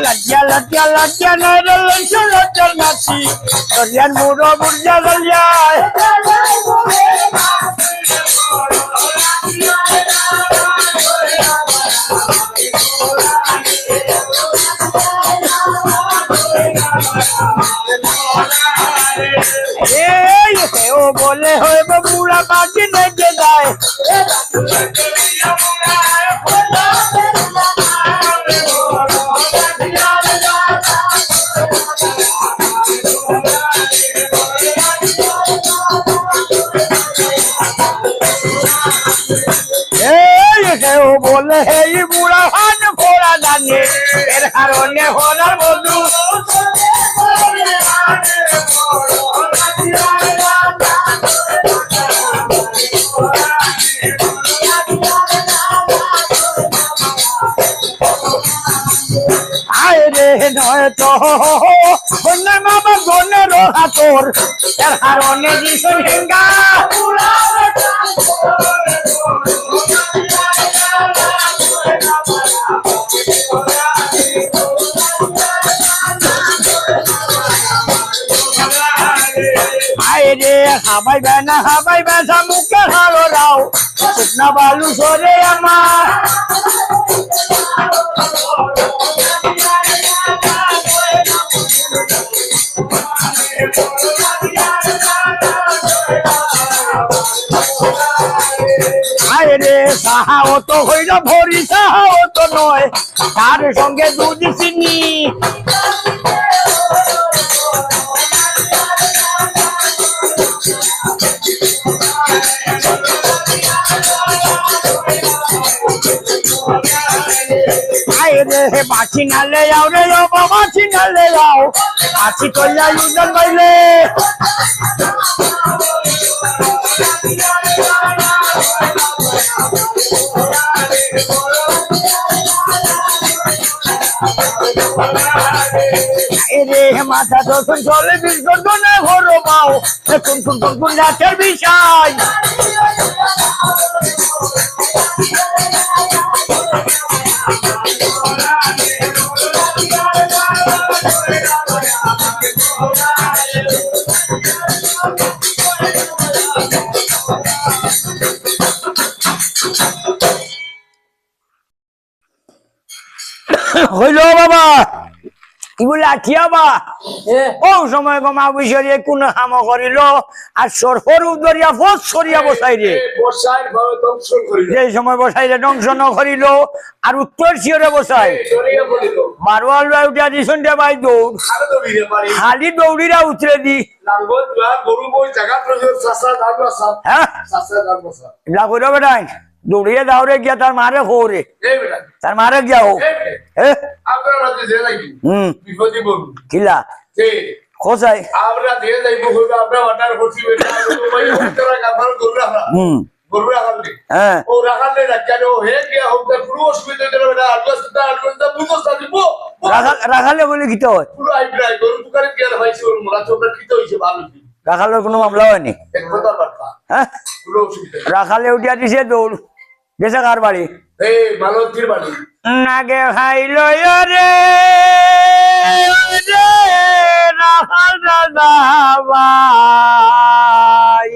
लज्जा लज्जा लज्जा लज्जा नाची कल्याण मोरो बुर्जा गलिया ओ बोले हो बबूला बाकी नहीं दे जाए बोले है ये बुरा हाथ फोड़ा जाने फिर हरोने होना बोलू आए रे नए तो बोलने मामा बोलने रोहा तोर फिर हरोने जी सुनेगा हवाई बहना मुख्य हारो राव कितना बालू सोरे अम्मा रे साहा हो तो হইল ভরি সাহা हो तो নয় তার সঙ্গে দুধ চিনি रे बाछी ना ले आओ रे ओ बाछी ना ले आओ बाछी तो या यूजन बैले रे माथा तो सुन चले बिस्कुट तो ना घोरो पाओ कुन नाचर बिछाई হইল বাবা এগুলা ঠিয়াবা ও সময় গমা বৈশারিয়ে কোন হাম করিল আর সরফরু দরিয়া ফোস সরিয়া বসাই রে যে সময় বসাই রে ধ্বংস ন করিল আর উত্তর শিওরে বসাই মারওয়াল উঠিয়া দিছন দে ভাই দৌড় খালি দৌড়িরা উতরে দি এগুলা কইরা বেটাই দৌড়িয়ে দাওরে গিয়া তার মারে খোরে তার মারে গিয়া হোক কিলা কোথায় আমরা দিয়ে যাইব আমরা অর্ডার করছি গরু রাখালে হ্যাঁ ও রাখালে কেন হে গিয়া হোক পুরো অসুবিধা হয়ে গেল রাখালে বলে কি তো হয় পুরো আইব্রাই গরু দোকানে গিয়া ভাইছি ওর মোলা চোপড়া কি তো হইছে ভালো রাখালের কোনো মামলা হয়নি হ্যাঁ পুরো অসুবিধা রাখালে উঠিয়া দিছে দৌড় গেছে কার বাড়ি এই মালতীর বাড়ি নাগে খাইল রে রাখাল দাদা ভাই